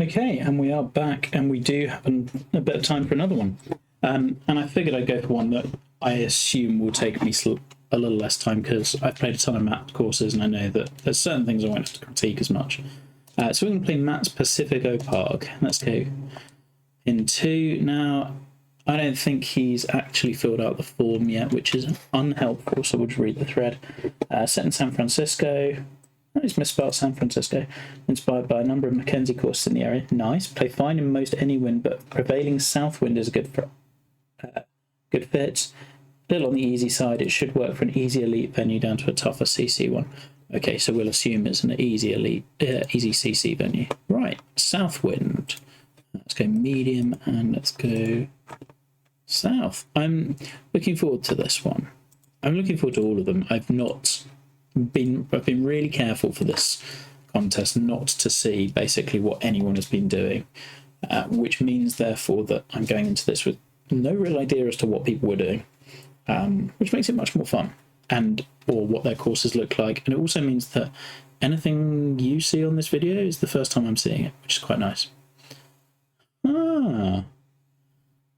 Okay, and we are back, and we do have a bit of time for another one. And I figured I'd go for one that I assume will take me a little less time because I've played a ton of map courses, and I know that there's certain things I won't have to critique as much. So we're going to play Matt's Pacifico Park. Let's go in 2. Now, I don't think he's actually filled out the form yet, which is unhelpful, so we'll just read the thread. Set in San Francisco. Oh, he's misspelled San Francisco. Inspired by a number of Mackenzie courses in the area. Nice. Play fine in most any wind, but prevailing south wind is a good fit. A little on the easy side. It should work for an easy elite venue down to a tougher CC one. Okay, so we'll assume it's an easy elite, easy CC venue. Right, south wind. Let's go medium and let's go south. I'm looking forward to this one. I'm looking forward to all of them. I've been really careful for this contest not to see basically what anyone has been doing, which means therefore that I'm going into this with no real idea as to what people were doing, which makes it much more fun, or what their courses look like. And it also means that anything you see on this video is the first time I'm seeing it, which is quite nice.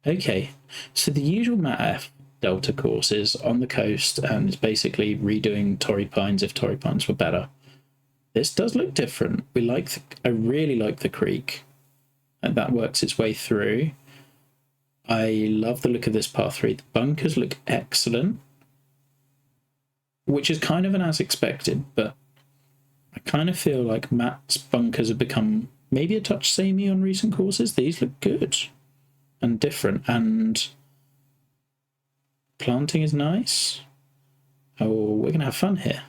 Okay, so the usual mattf Delta courses on the coast, and it's basically redoing Torrey Pines if Torrey Pines were better. This does look different. I really like the creek, and that works its way through. I love the look of this par 3. The bunkers look excellent, which is kind of an as expected, but I kind of feel like Matt's bunkers have become maybe a touch samey on recent courses. These look good and different, and planting is nice. Oh, we're going to have fun here.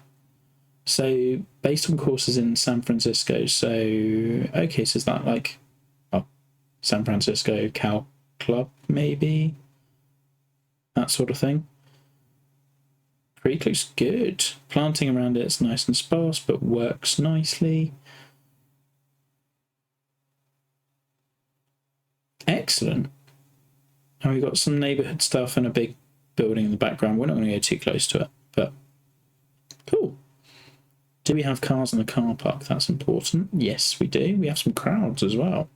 So, based on courses in San Francisco, so, okay, so is that like San Francisco Cow Club, maybe? That sort of thing. Creek looks good. Planting around it's nice and sparse, but works nicely. Excellent. And we've got some neighbourhood stuff and a big building in the background. We're not going to go too close to it, but cool. Do we have cars in the car park? That's important. Yes, we do. We have some crowds as well.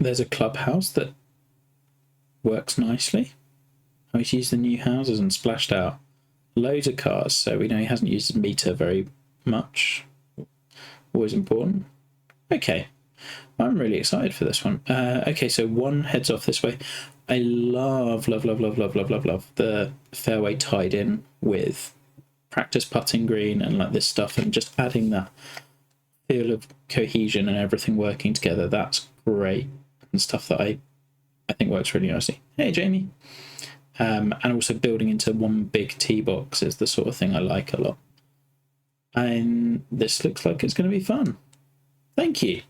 There's a clubhouse that works nicely. Oh, he's used the new houses and splashed out loads of cars, so we know he hasn't used his meter very much. Always important. Okay. I'm really excited for this one. Okay, so one heads off this way. I love the fairway tied in with practice putting green and like this stuff, and just adding that feel of cohesion and everything working together. That's great, and stuff that I think works really nicely. Hey, Jamie. And also building into one big tee box is the sort of thing I like a lot. And this looks like it's going to be fun. Thank you.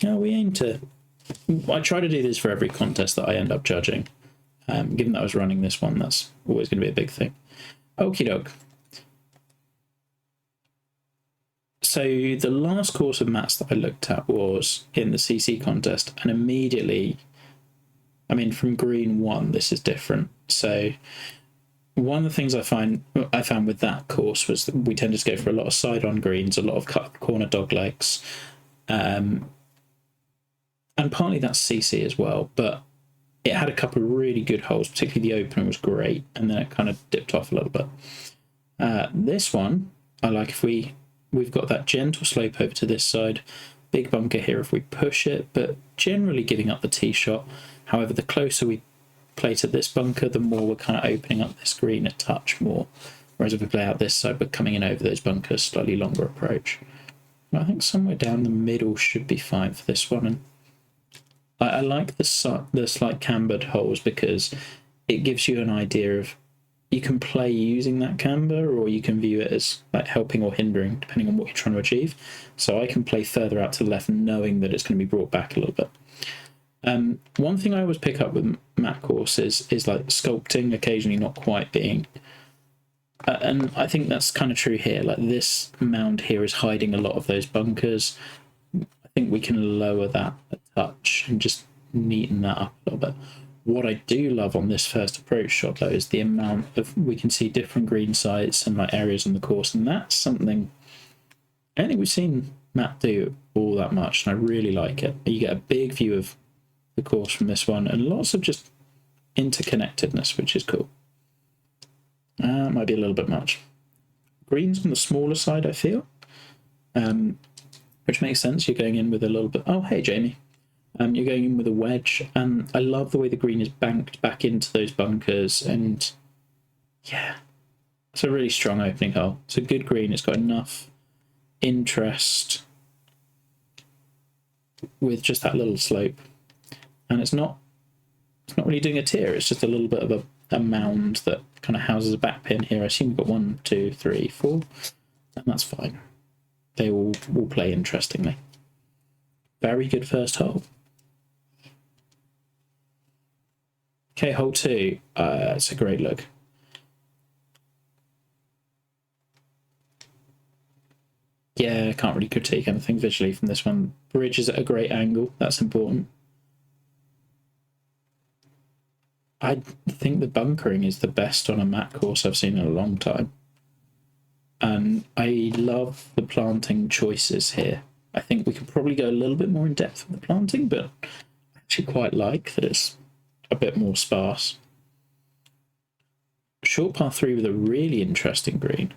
I try to do this for every contest that I end up judging. Given that I was running this one, that's always going to be a big thing. Okie doke. So the last course of Matt's that I looked at was in the CC contest, and immediately, I mean, from green 1, this is different. So one of the things I found with that course was that we tended to go for a lot of side-on greens, a lot of cut corner dog legs. And partly that's CC as well, but it had a couple of really good holes, particularly the opener was great, and then it kind of dipped off a little bit. This one, I like if we've got that gentle slope over to this side, big bunker here if we push it, but generally giving up the tee shot. However, the closer we play to this bunker, the more we're kind of opening up this green a touch more. Whereas if we play out this side, we're coming in over those bunkers, slightly longer approach. And I think somewhere down the middle should be fine for this one. And I like the slight cambered holes because it gives you an idea of, you can play using that camber, or you can view it as like helping or hindering, depending on what you're trying to achieve. So I can play further out to the left knowing that it's going to be brought back a little bit. One thing I always pick up with Matt courses is like sculpting occasionally not quite being, and I think that's kind of true here. Like this mound here is hiding a lot of those bunkers. I think we can lower that a touch and just neaten that up a little bit. What I do love on this first approach shot though is the amount of, we can see different green sites and like areas on the course, and that's something I don't think we've seen map do all that much, and I really like it. You get a big view of the course from this one, and lots of just interconnectedness, which is cool. Might be a little bit much. Green's on the smaller side, I feel, which makes sense. You're going in with a little bit. Oh, hey, Jamie. You're going in with a wedge, and I love the way the green is banked back into those bunkers, and yeah, it's a really strong opening hole. It's a good green. It's got enough interest with just that little slope, and it's not really doing a tier. It's just a little bit of a mound that kind of houses a back pin here. I assume we've got 1, 2, 3, 4, and that's fine. They will play interestingly. Very good first hole. Okay, hole 2. It's a great look. Yeah, I can't really critique anything visually from this one. Bridge is at a great angle. That's important. I think the bunkering is the best on a mat course I've seen in a long time. And I love the planting choices here. I think we could probably go a little bit more in depth with the planting, but I actually quite like that it's a bit more sparse. Short par 3 with a really interesting green.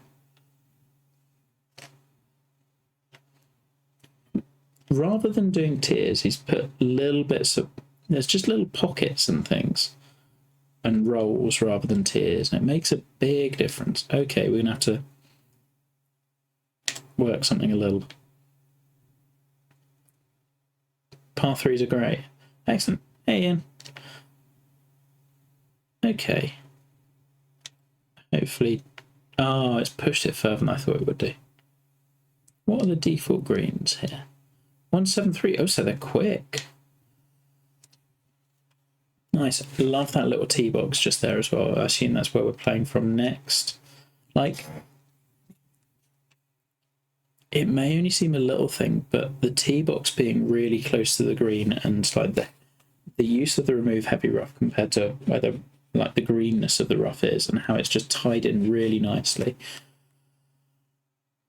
Rather than doing tiers, he's put little bits of... There's just little pockets and things. And rolls rather than tiers. And it makes a big difference. Okay, we're going to have to work something a little. Par 3s are great. Excellent. Hey, Ian. Okay. Hopefully... Oh, it's pushed it further than I thought it would do. What are the default greens here? 173. Oh, so they're quick. Nice. Love that little tee box just there as well. I assume that's where we're playing from next. Like, it may only seem a little thing, but the tee box being really close to the green and like the use of the remove heavy rough compared to whether like the greenness of the rough is and how it's just tied in really nicely.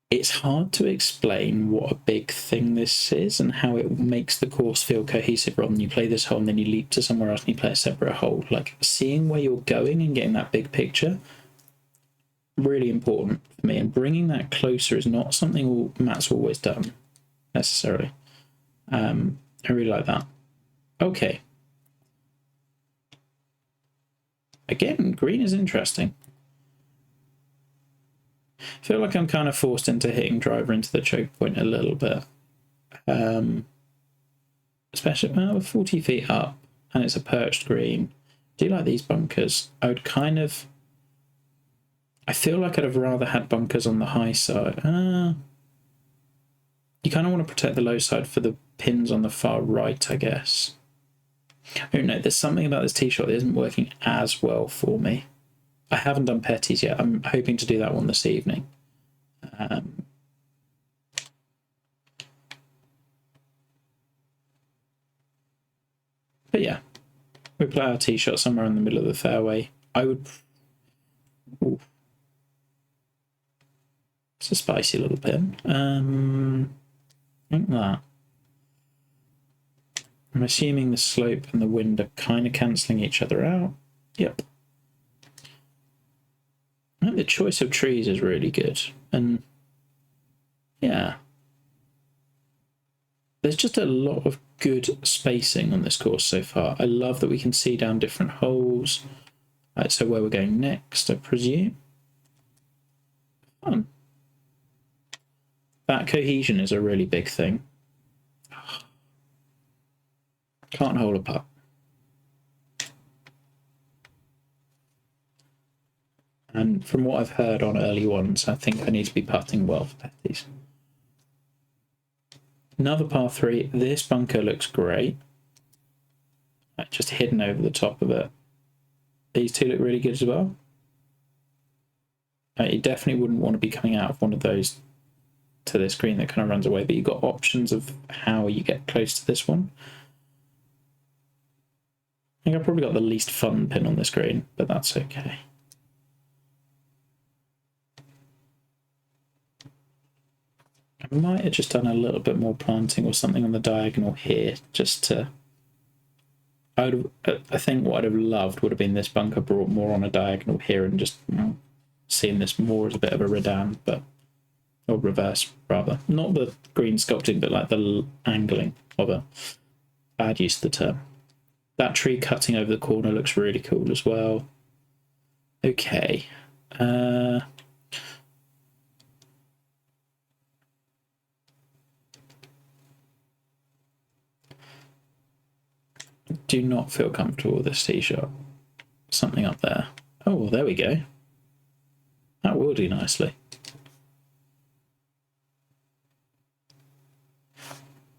It's hard to explain what a big thing this is and how it makes the course feel cohesive rather than you play this hole and then you leap to somewhere else and you play a separate hole. Like, seeing where you're going and getting that big picture, really important for me. And bringing that closer is not something Matt's always done, necessarily. I really like that. Okay. Again, green is interesting. I feel like I'm kind of forced into hitting driver into the choke point a little bit. Especially with 40 feet up and it's a perched green. I do like these bunkers. I would kind of... I feel like I'd have rather had bunkers on the high side. You kind of want to protect the low side for the pins on the far right, I guess. I don't know. There's something about this tee shot that isn't working as well for me. I haven't done petties yet. I'm hoping to do that one this evening. But yeah, we play our tee shot somewhere in the middle of the fairway. I would... Ooh. It's a spicy little pin. Like that. I'm assuming the slope and the wind are kind of cancelling each other out. Yep. I think the choice of trees is really good. And yeah, there's just a lot of good spacing on this course so far. I love that we can see down different holes. Right, so where we're going next, I presume. Fun. That cohesion is a really big thing. Can't hold a putt. And from what I've heard on early ones, I think I need to be putting well for petties. Another par 3. This bunker looks great. Just hidden over the top of it. These two look really good as well. You definitely wouldn't want to be coming out of one of those to this green that kind of runs away, but you've got options of how you get close to this one. I think I've probably got the least fun pin on this green, but that's okay. I might have just done a little bit more planting or something on the diagonal here, just to... I think what I'd have loved would have been this bunker brought more on a diagonal here and just seeing this more as a bit of a redan, but... or reverse, rather. Not the green sculpting, but like the angling of a bad use of the term. That tree cutting over the corner looks really cool as well. Okay. Do not feel comfortable with this t-shirt. Something up there. Oh, well, there we go. That will do nicely.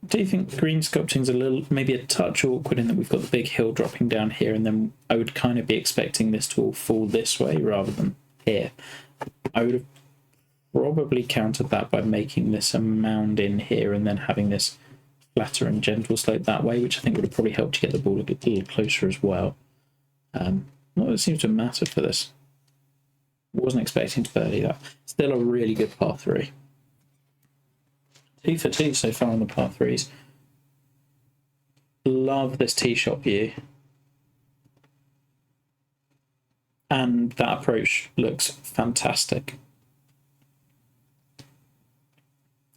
Do you think green sculpting's a little, maybe a touch awkward in that we've got the big hill dropping down here, and then I would kind of be expecting this to all fall this way rather than here? I would have probably countered that by making this a mound in here and then having this flatter and gentle slope that way, which I think would have probably helped to get the ball a little closer as well. Not that it seems to matter for this. Wasn't expecting to birdie that. Still a really good par 3. 2 for 2 so far on the par 3s. Love this tee shot view. And that approach looks fantastic.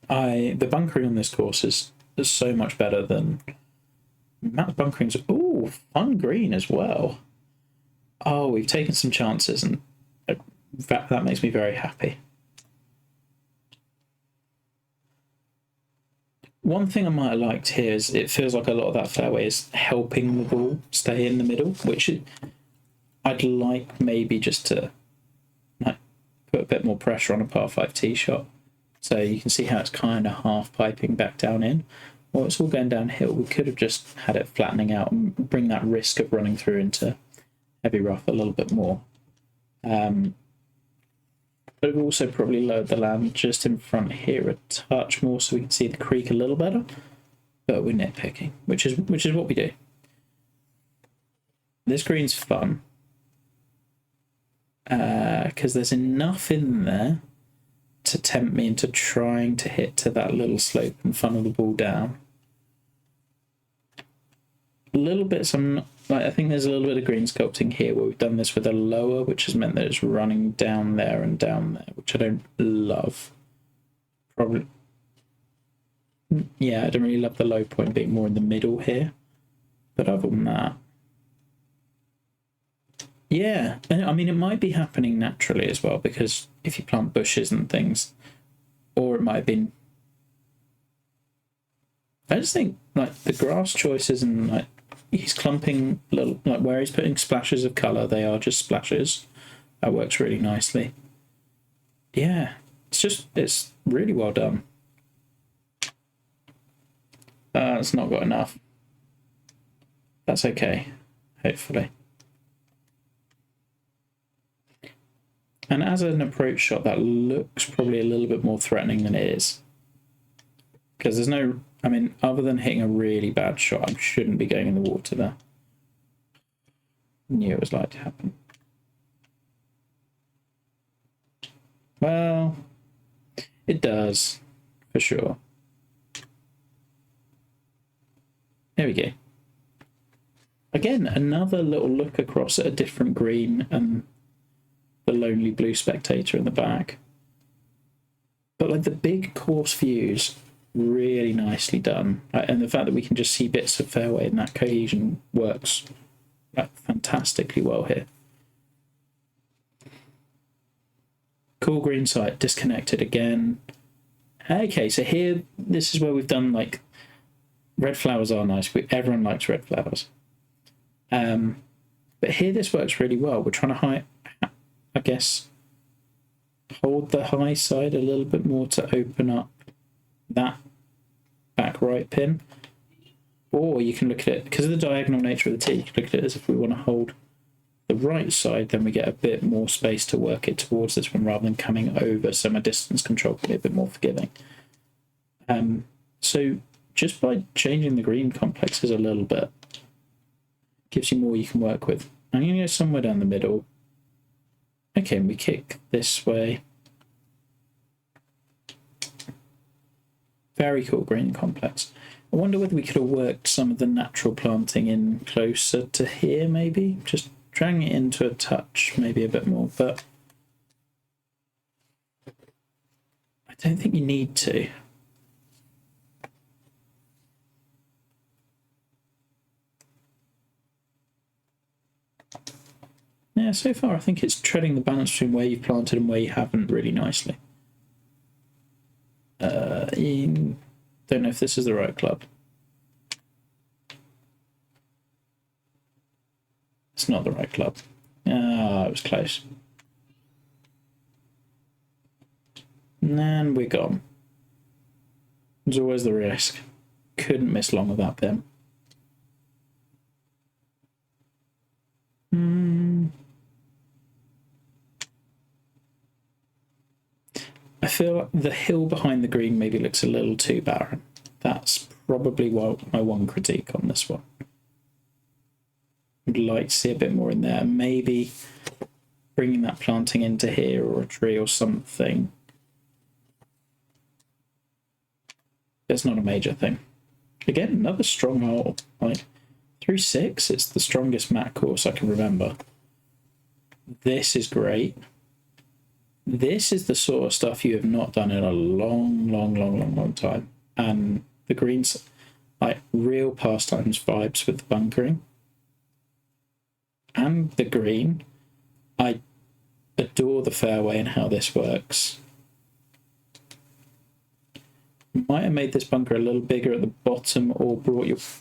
The bunkering on this course is so much better than Matt's bunkering's. Ooh, fun green as well. Oh, we've taken some chances, and that makes me very happy. One thing I might have liked here is it feels like a lot of that fairway is helping the ball stay in the middle, which I'd like maybe just to like put a bit more pressure on a par 5 tee shot. So you can see how it's kind of half piping back down in. Well, it's all going downhill. We could have just had it flattening out and bring that risk of running through into heavy rough a little bit more. But we've also probably lowered the land just in front here a touch more so we can see the creek a little better. But we're nitpicking, which is what we do. This green's fun. Because there's enough in there to tempt me into trying to hit to that little slope and funnel the ball down. A little bit, I think there's a little bit of green sculpting here where we've done this with a lower, which has meant that it's running down there and down there, which I don't love. Probably, yeah, I don't really love the low point being more in the middle here. But other than that, yeah, and I mean, it might be happening naturally as well, because if you plant bushes and things, or it might have been, I just think like the grass choices and like he's clumping little, like where he's putting splashes of colour, they are just splashes. That works really nicely. Yeah, it's really well done. It's not got enough. That's okay, hopefully. And as an approach shot, that looks probably a little bit more threatening than it is. Because there's no, I mean, other than hitting a really bad shot, I shouldn't be going in the water there. Knew it was like to happen. Well, it does, for sure. There we go. Again, another little look across at a different green and the lonely blue spectator in the back. But like the big course views, really nicely done. And the fact that we can just see bits of fairway and that cohesion works like fantastically well here. Cool green site, disconnected again. Okay, so here, this is where we've done like, red flowers are nice. Everyone likes red flowers. But here this works really well. We're trying to I guess, hold the high side a little bit more to open up that back right pin. Or you can look at it, because of the diagonal nature of the tee, you can look at it as if we want to hold the right side, then we get a bit more space to work it towards this one rather than coming over, so my distance control can be a bit more forgiving. So just by changing the green complexes a little bit, gives you more you can work with. I'm going to go somewhere down the middle. Okay, and we kick this way. Very cool green complex. I wonder whether we could have worked some of the natural planting in closer to here, maybe? Just dragging it into a touch, maybe a bit more, but I don't think you need to. Yeah, so far I think it's treading the balance between where you've planted and where you haven't really nicely. Don't know if this is the right club. It's not the right club. Ah, it was close. And we're gone. There's always the risk. Couldn't miss long of that pin. I feel the hill behind the green maybe looks a little too barren. That's probably my one critique on this one. I'd like to see a bit more in there. Maybe bringing that planting into here or a tree or something. It's not a major thing. Again, another strong hole. Like through 6, it's the strongest mat course I can remember. This is great. This is the sort of stuff you have not done in a long time. And the greens, like real pastimes vibes with the bunkering. And the green, I adore the fairway and how this works. Might have made this bunker a little bigger at the bottom, or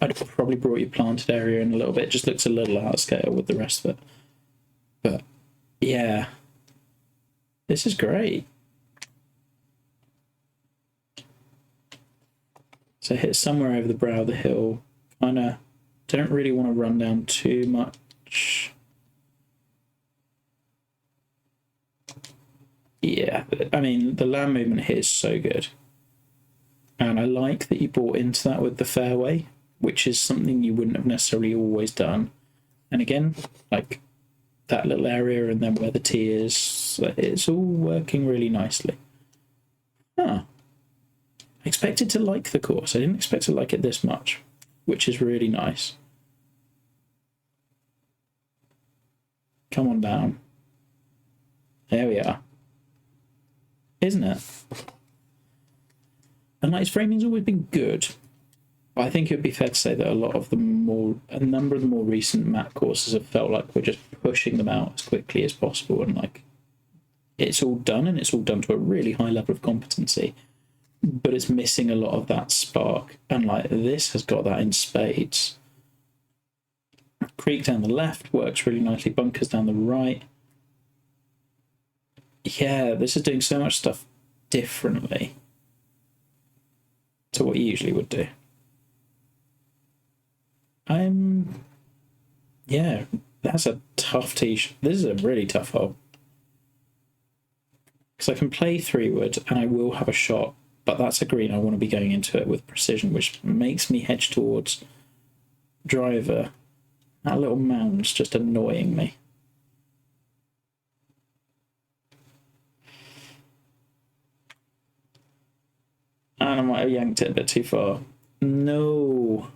I'd probably brought your planted area in a little bit. It just looks a little out of scale with the rest of it. But yeah, this is great. So hit somewhere over the brow of the hill. Kind of don't really want to run down too much. Yeah, I mean, the land movement here is so good. And I like that you bought into that with the fairway, which is something you wouldn't have necessarily always done. And again, like that little area and then where the tee is, it's all working really nicely. Huh. I expected to like the course. I didn't expect to like it this much, which is really nice. Come on down. There we are. Isn't it? And like, his framing's always been good. But I think it would be fair to say that a number of the more recent mat courses have felt like we're just pushing them out as quickly as possible, and like it's all done, and it's all done to a really high level of competency, but it's missing a lot of that spark. And like this has got that in spades. Creek down the left works really nicely. Bunkers down the right. Yeah, this is doing so much stuff differently to what you usually would do. Yeah, that's a tough tee. This is a really tough hole. Because I can play 3-wood and I will have a shot, but that's a green. I want to be going into it with precision, which makes me hedge towards driver. That little mound's just annoying me. And I might have yanked it a bit too far. No.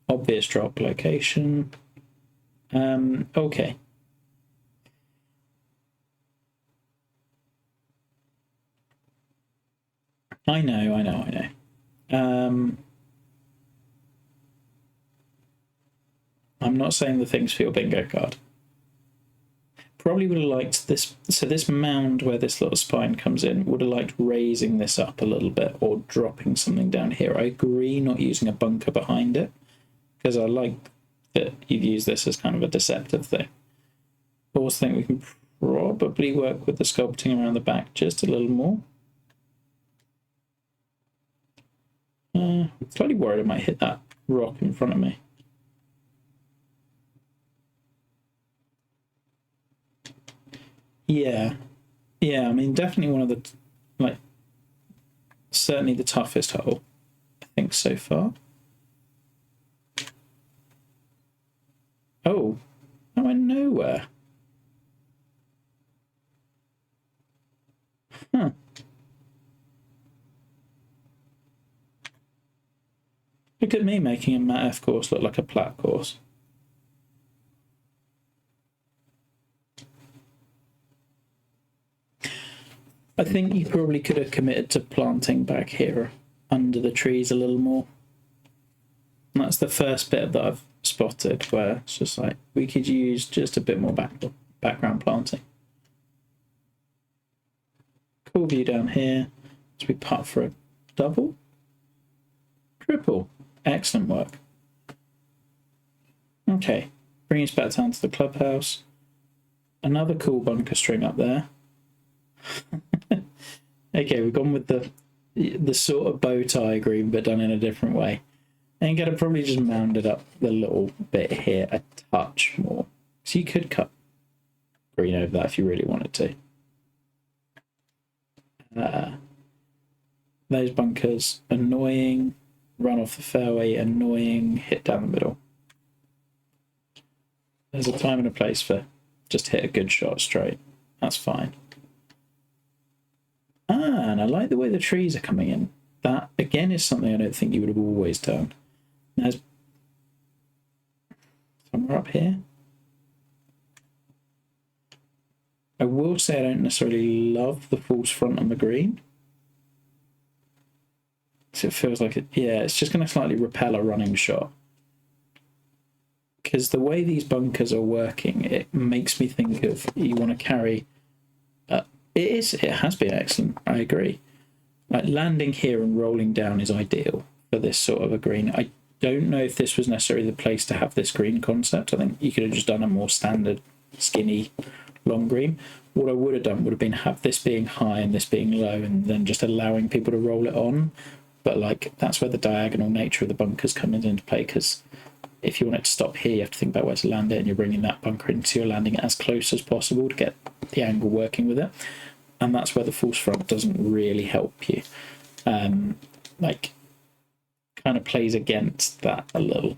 Obvious drop location. Okay. I know. I'm not saying the things for your bingo card. Probably would have liked this. So this mound where this little spine comes in, would have liked raising this up a little bit or dropping something down here. I agree not using a bunker behind it, because I like that you've used this as kind of a deceptive thing. I also think we can probably work with the sculpting around the back just a little more. I'm slightly worried I might hit that rock in front of me. Yeah, I mean, definitely one of the, like, certainly the toughest hole, I think, so far. Oh, I went nowhere. Huh. Look at me making a mattf course look like a plat course. I think you probably could have committed to planting back here under the trees a little more. And that's the first bit that I've spotted where it's just like we could use just a bit more background planting. Cool view down here as we putt for a double, triple. Excellent work. Okay, bring us back down to the clubhouse. Another cool bunker string up there. Okay, we've gone with the sort of bow tie green, but done in a different way. And you're going to probably just mound it up the little bit here a touch more. So you could cut green over that if you really wanted to. Those bunkers, annoying. Run off the fairway, annoying. Hit down the middle. There's a time and a place for just hit a good shot straight. That's fine. And I like the way the trees are coming in. That, again, is something I don't think you would have always done. There's somewhere up here. I will say I don't necessarily love the false front on the green. So it feels like, it's just going to slightly repel a running shot. Because the way these bunkers are working, it makes me think of, you want to carry... It has been excellent, I agree. Like landing here and rolling down is ideal for this sort of a green. I don't know if this was necessarily the place to have this green concept. I think you could have just done a more standard, skinny, long green. What I would have done would have been have this being high and this being low and then just allowing people to roll it on. But like that's where the diagonal nature of the bunkers comes into play, because if you want it to stop here, you have to think about where to land it, and you're bringing that bunker in, so you're landing it as close as possible to get the angle working with it. And that's where the false front doesn't really help you. Like, kind of plays against that a little.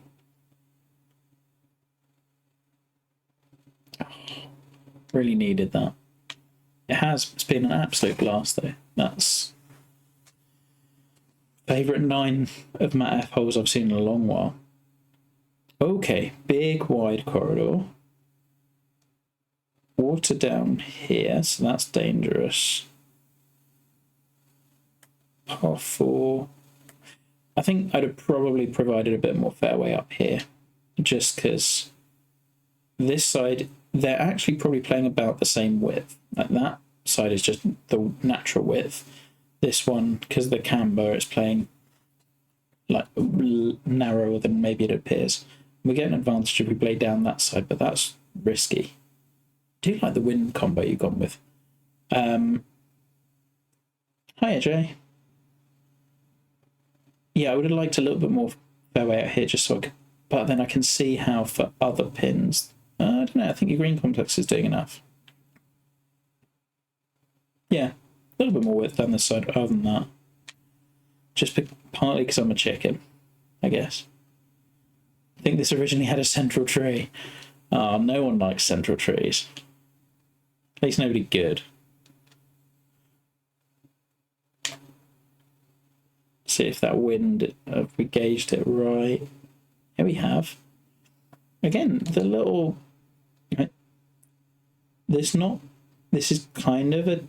Oh, really needed that. It's been an absolute blast though. That's favourite 9 of mattf holes I've seen in a long while. Okay, big wide corridor. Water down here, so that's dangerous. Par 4. I think I'd have probably provided a bit more fairway up here, just because this side, they're actually probably playing about the same width. Like that side is just the natural width. This one, because of the camber, is playing like narrower than maybe it appears. We get an advantage if we play down that side, but that's risky. I do like the wind combo you've gone with. Hiya, Jay. Yeah, I would have liked a little bit more fairway out here, just so I could, but then I can see how for other pins. I don't know, I think your green complex is doing enough. Yeah, a little bit more width down this side, other than that. Just partly because I'm a chicken, I guess. I think this originally had a central tree. Oh, no one likes central trees. At least nobody good. See if that wind, if we gauged it right. Here we have. Again, the little... This is kind of a...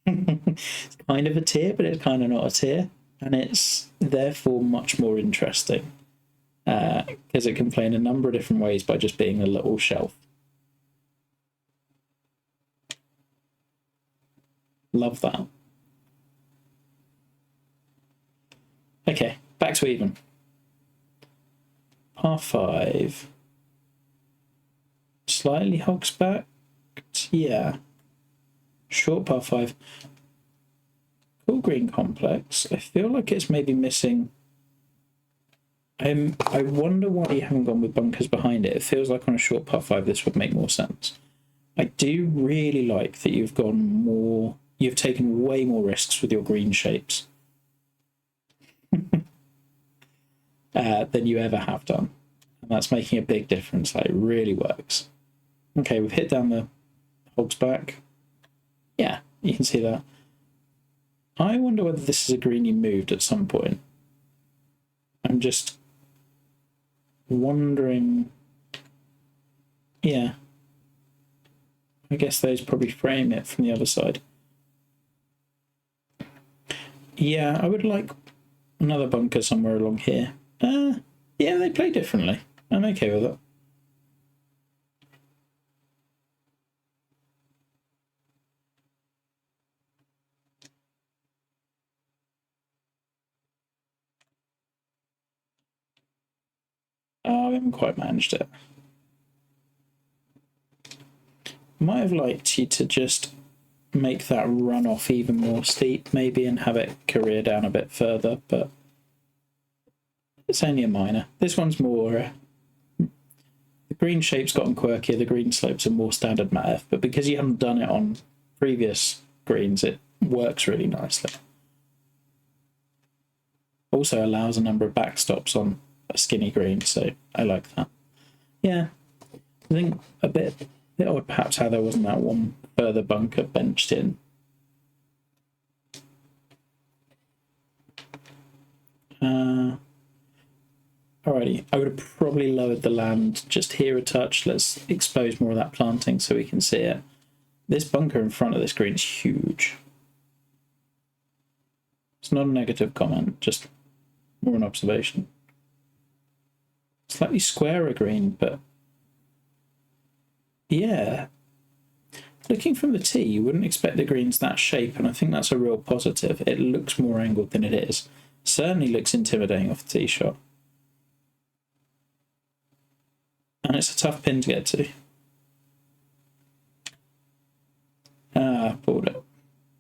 it's kind of a tier, but it's kind of not a tier. And it's therefore much more interesting. Because it can play in a number of different ways by just being a little shelf. Love that. Okay, back to even. Par 5. Slightly hogs back. Yeah. Short par 5. Cool green complex. I feel like it's maybe missing... I wonder why you haven't gone with bunkers behind it. It feels like on a short par 5 this would make more sense. I do really like that you've gone more... You've taken way more risks with your green shapes than you ever have done. And that's making a big difference. Like, it really works. Okay, we've hit down the hogs back. Yeah, you can see that. I wonder whether this is a green you moved at some point. I'm just wondering. Yeah. I guess those probably frame it from the other side. Yeah, I would like another bunker somewhere along here. Yeah, they play differently. I'm okay with it. Oh, I haven't quite managed it. Might have liked you to just make that runoff even more steep, maybe, and have it career down a bit further, but it's only a minor. This one's more. The green shape's gotten quirkier, the green slopes are more standard mattf, but because you haven't done it on previous greens, it works really nicely. Also allows a number of backstops on a skinny green, so I like that. Yeah, I think a bit odd perhaps how there wasn't that one further bunker benched in. Alrighty, I would have probably lowered the land just here a touch. Let's expose more of that planting so we can see it. This bunker in front of this green is huge. It's not a negative comment, just more an observation. Slightly squarer green, but yeah. Looking from the tee, you wouldn't expect the greens that shape, and I think that's a real positive. It looks more angled than it is. Certainly looks intimidating off the tee shot. And it's a tough pin to get to. Pulled it.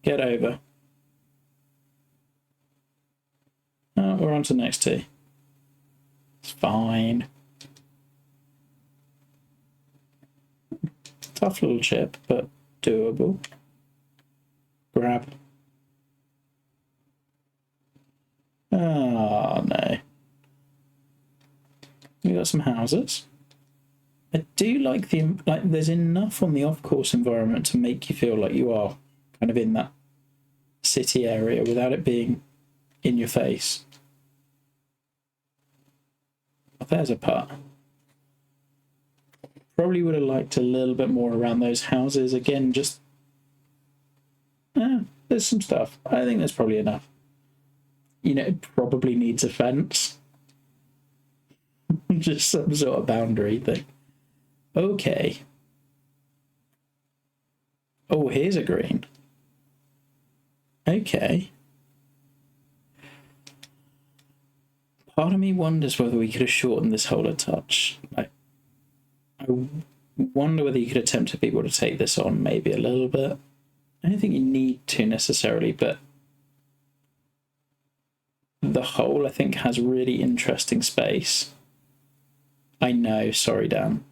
Get over. We're on to the next tee. It's fine. Tough little chip, but doable. Grab. Oh, no. We got some houses. I do like there's enough on the off-course environment to make you feel like you are kind of in that city area without it being in your face. Oh, there's a putt. Probably would have liked a little bit more around those houses. Again, just there's some stuff. I think there's probably enough. You know, it probably needs a fence. Just some sort of boundary thing. Okay. Oh, here's a green. Okay. Part of me wonders whether we could have shortened this hole a touch. I wonder whether you could attempt to be able to take this on maybe a little bit. I don't think you need to necessarily, but the hole I think has really interesting space. I know, sorry, Dan.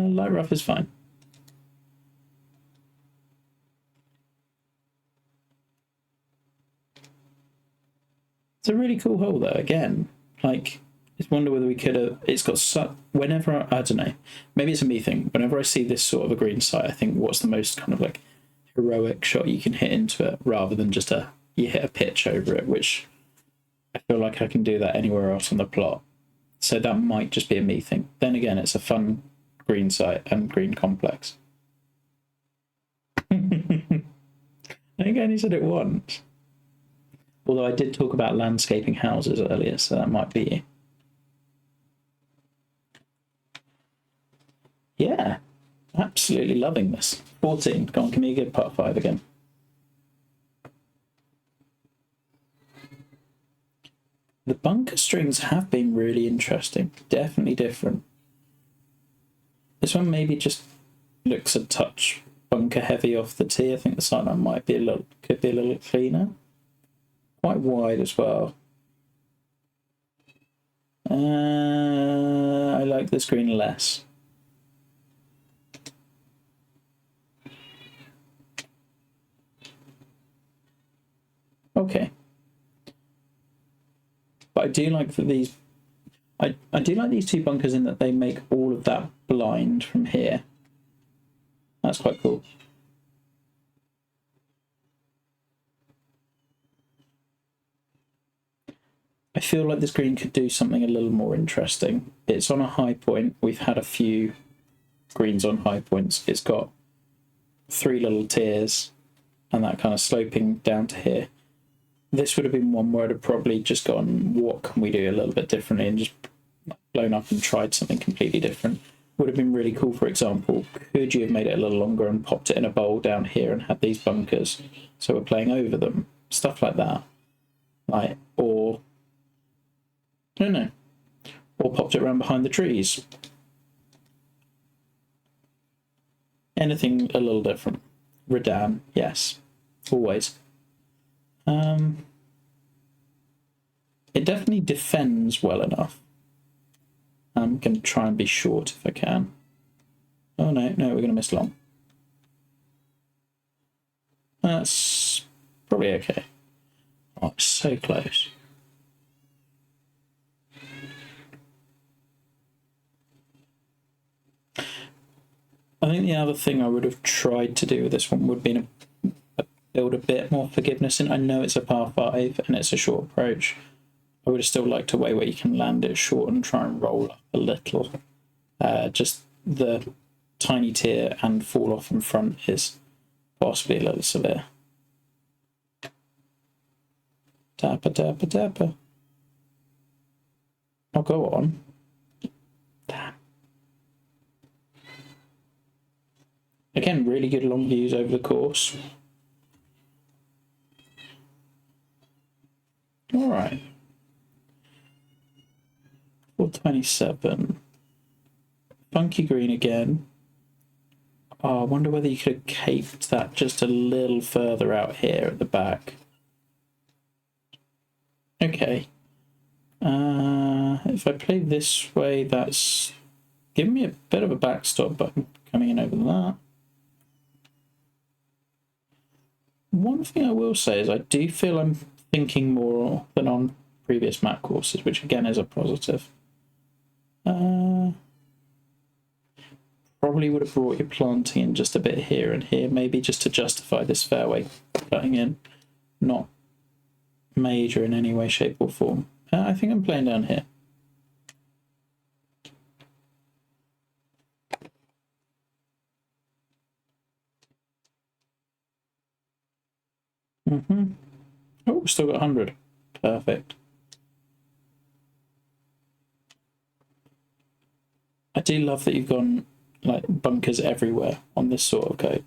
Light rough is fine. It's a really cool hole though, again. Like, I just wonder whether we could have. It's got whenever I don't know, maybe it's a me thing. Whenever I see this sort of a green site, I think what's the most kind of like heroic shot you can hit into it, rather than just you hit a pitch over it, which I feel like I can do that anywhere else on the plot. So that might just be a me thing. Then again, it's a fun green site and green complex. I think I only said it once. Although I did talk about landscaping houses earlier, so that might be. Yeah, absolutely loving this. 14. Go on, give me a good part 5 again. The bunker strings have been really interesting. Definitely different. This one maybe just looks a touch bunker heavy off the tee. I think the sideline might be could be a little cleaner. Quite wide as well. I like this green less. Okay. But I do like that these I do like these two bunkers in that they make all of that blind from here. That's quite cool. I feel like this green could do something a little more interesting. It's on a high point. We've had a few greens on high points. It's got 3 little tiers and that kind of sloping down to here. This would have been one where I'd have probably just gone, what can we do a little bit differently, and just blown up and tried something completely different. Would have been really cool, for example. Could you have made it a little longer and popped it in a bowl down here and had these bunkers so we're playing over them? Stuff like that. Like, or no. Or popped it around behind the trees. Anything a little different. Redan, yes. Always. It definitely defends well enough. I'm going to try and be short if I can. Oh no, we're going to miss long. That's probably okay. Oh, it's so close. I think the other thing I would have tried to do with this one would be build a bit more forgiveness in. I know it's a par 5 and it's a short approach. I would have still liked a way where you can land it short and try and roll up a little. Just the tiny tier and fall off in front is possibly a little severe. Tapper. Oh, go on. Damn. Again, really good long views over the course. All right. 427. Funky green again. Oh, I wonder whether you could have caped that just a little further out here at the back. Okay. If I play this way, that's giving me a bit of a backstop, but I'm coming in over that. One thing I will say is I do feel I'm thinking more than on previous map courses, which again is a positive. Probably would have brought your planting in just a bit here and here, maybe just to justify this fairway cutting in. Not major in any way, shape or form. I think I'm playing down here. Oh, we've still got 100. Perfect. I do love that you've gone like bunkers everywhere on this sort of code.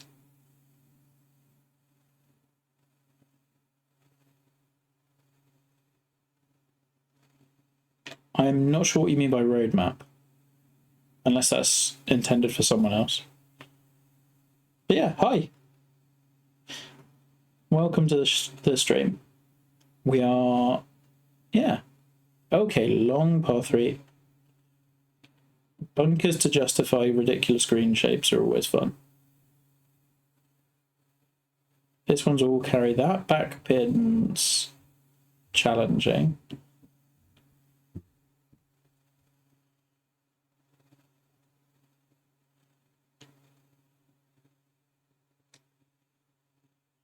I'm not sure what you mean by roadmap, unless that's intended for someone else. But yeah, hi. Welcome to the stream. We are, yeah. Okay, long par 3. Bunkers to justify ridiculous green shapes are always fun. This one's all carry that. Back pins. Challenging.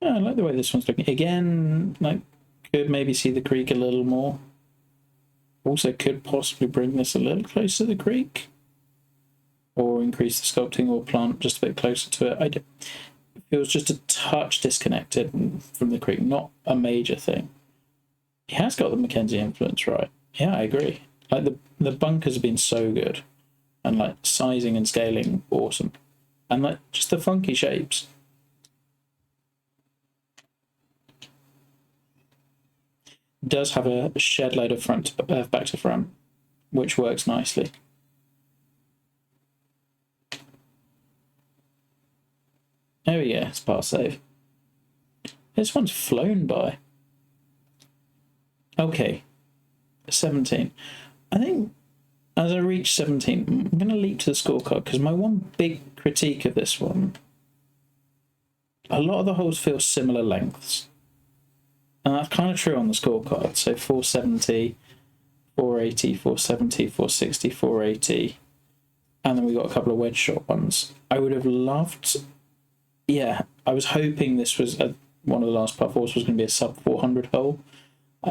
Yeah, I like the way this one's looking. Again, like, could maybe see the creek a little more. Also could possibly bring this a little closer to the creek. Or increase the sculpting or plant just a bit closer to it. It feels just a touch disconnected from the creek, not a major thing. He has got the Mackenzie influence right. Yeah, I agree. Like the bunkers have been so good. And like sizing and scaling, awesome. And like just the funky shapes. Does have a shed load of front back to front, which works nicely. There we go, it's par save. This one's flown by. Okay, 17. I think as I reach 17, I'm going to leap to the scorecard because my one big critique of this one, a lot of the holes feel similar lengths. And that's kind of true on the scorecard. So 470, 480, 470, 460, 480. And then we got a couple of wedge shot ones. I would have loved, yeah, I was hoping this was one of the last par fours was going to be a sub 400 hole.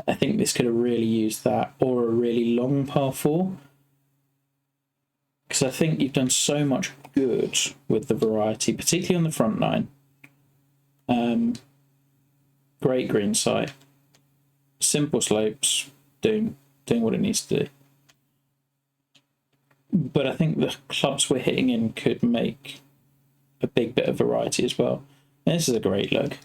I think this could have really used that, or a really long par four. Because I think you've done so much good with the variety, particularly on the front nine. Great green site. Simple slopes, doing what it needs to do. But I think the clubs we're hitting in could make a big bit of variety as well. And this is a great look.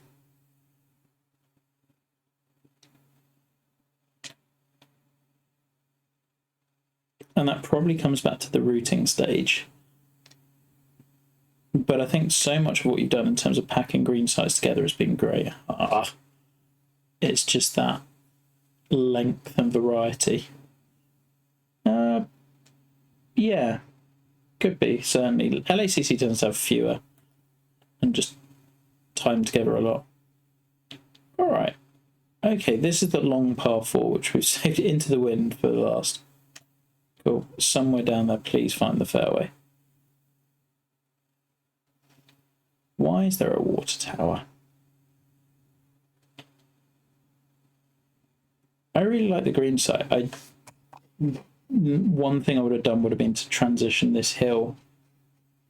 And that probably comes back to the routing stage. But I think so much of what you've done in terms of packing green sites together has been great. It's just that length and variety. Yeah, could be, certainly. LACC tends to have fewer and just tie them together a lot. All right. Okay, this is the long par four, which we've saved into the wind for the last. Cool. Somewhere down there, please find the fairway. Why is there a water tower? I really like the green side. One thing I would have done would have been to transition this hill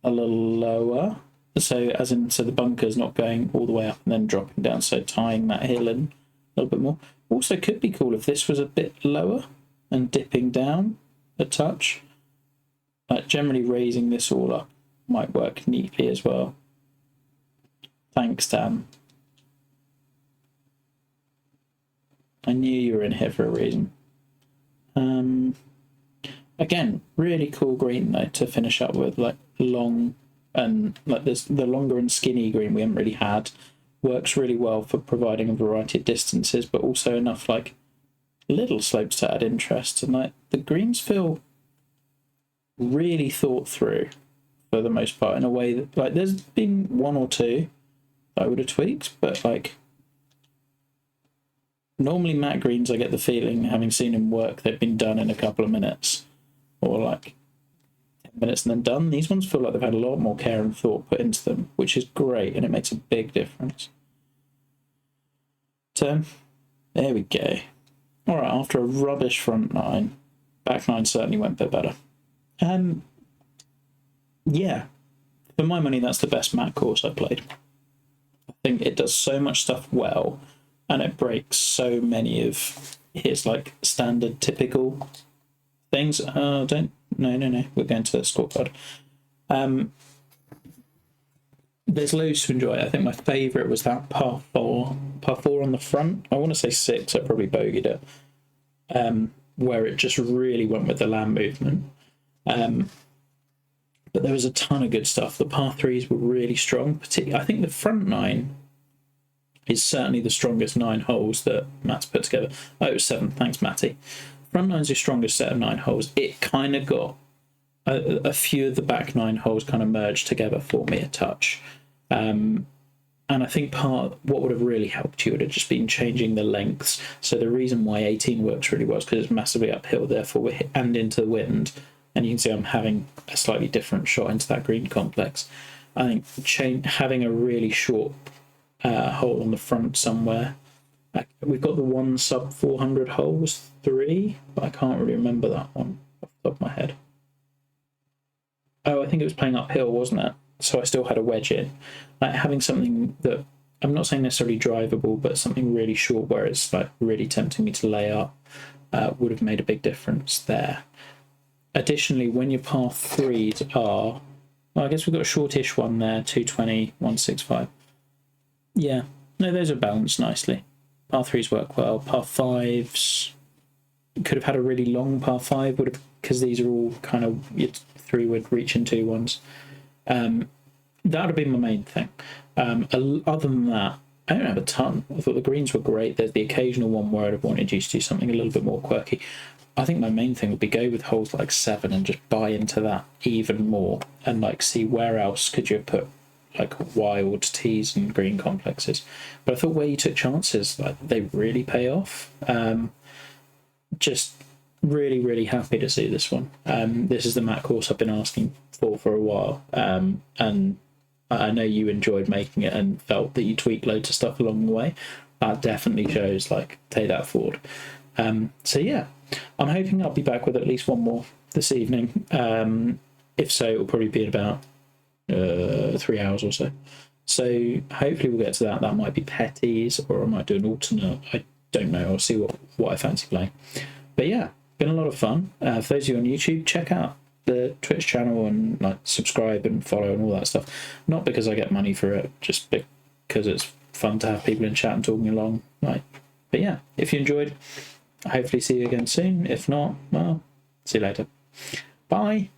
a little lower. So the bunker's not going all the way up and then dropping down, so tying that hill in a little bit more. Also could be cool if this was a bit lower and dipping down a touch. Generally raising this all up might work neatly as well. Thanks, Dan. I knew you were in here for a reason. Again, really cool green though to finish up with, like long and like this. The longer and skinny green we haven't really had works really well for providing a variety of distances, but also enough like little slopes to add interest. And like the greens feel really thought through for the most part, in a way that like there's been one or two that I would have tweaked, but like normally matte greens, I get the feeling, having seen him work, they've been done in a couple of minutes or like 10 minutes and then done. These ones feel like they've had a lot more care and thought put into them, which is great, and it makes a big difference. So there we go. All right, after a rubbish front nine, back nine certainly went a bit better. Yeah, for my money, that's the best matte course I played. I think it does so much stuff well, and it breaks so many of his like standard typical things. No, we're going to the scorecard. There's loads to enjoy. I think my favourite was that par four on the front. I want to say 6. I probably bogeyed it, where it just really went with the land movement. But there was a ton of good stuff. The par 3s were really strong. Particularly, I think the front 9 is certainly the strongest 9 holes that Matt's put together. Oh, it was 7. Thanks, Matty. Front 9's your strongest set of 9 holes. It kind of got a few of the back 9 holes kind of merged together for me a touch. And I think what would have really helped you would have just been changing the lengths. So the reason why 18 works really well is because it's massively uphill, therefore and into the wind. And you can see I'm having a slightly different shot into that green complex. I think having a really short hole on the front somewhere. We've got the one sub 400 hole was 3, but I can't really remember that one off the top of my head. Oh, I think it was playing uphill, wasn't it? So I still had a wedge in. Like having something that, I'm not saying necessarily drivable, but something really short where it's like really tempting me to lay up would have made a big difference there. Additionally, when your par 3s are, well, I guess we've got a shortish one there, 220, 165. Yeah, no, those are balanced nicely. Par 3s work well. Par 5s could have had a really long par 5, would have, because these are all kind of your 3 would reach in 2 ones. That would have been my main thing. Other than that, I don't have a ton. I thought the greens were great. There's the occasional one where I'd have wanted you to do something a little bit more quirky. I think my main thing would be go with holes like 7 and just buy into that even more, and like see where else could you have put like wild tees and green complexes. But I thought where you took chances, like they really pay off. Just really happy to see this one. This is the Mac course I've been asking for a while, and I know you enjoyed making it and felt that you tweaked loads of stuff along the way. That definitely shows, like, take that forward. So yeah, I'm hoping I'll be back with at least one more this evening. If so, it'll probably be in about 3 hours or so. So hopefully we'll get to that. That might be petties, or I might do an alternate. I don't know. I'll see what I fancy playing. But yeah, been a lot of fun. For those of you on YouTube, check out the Twitch channel and like subscribe and follow and all that stuff. Not because I get money for it, just because it's fun to have people in chat and talking along. Like, but yeah, if you enjoyed, hopefully see you again soon. If not, well, see you later. Bye.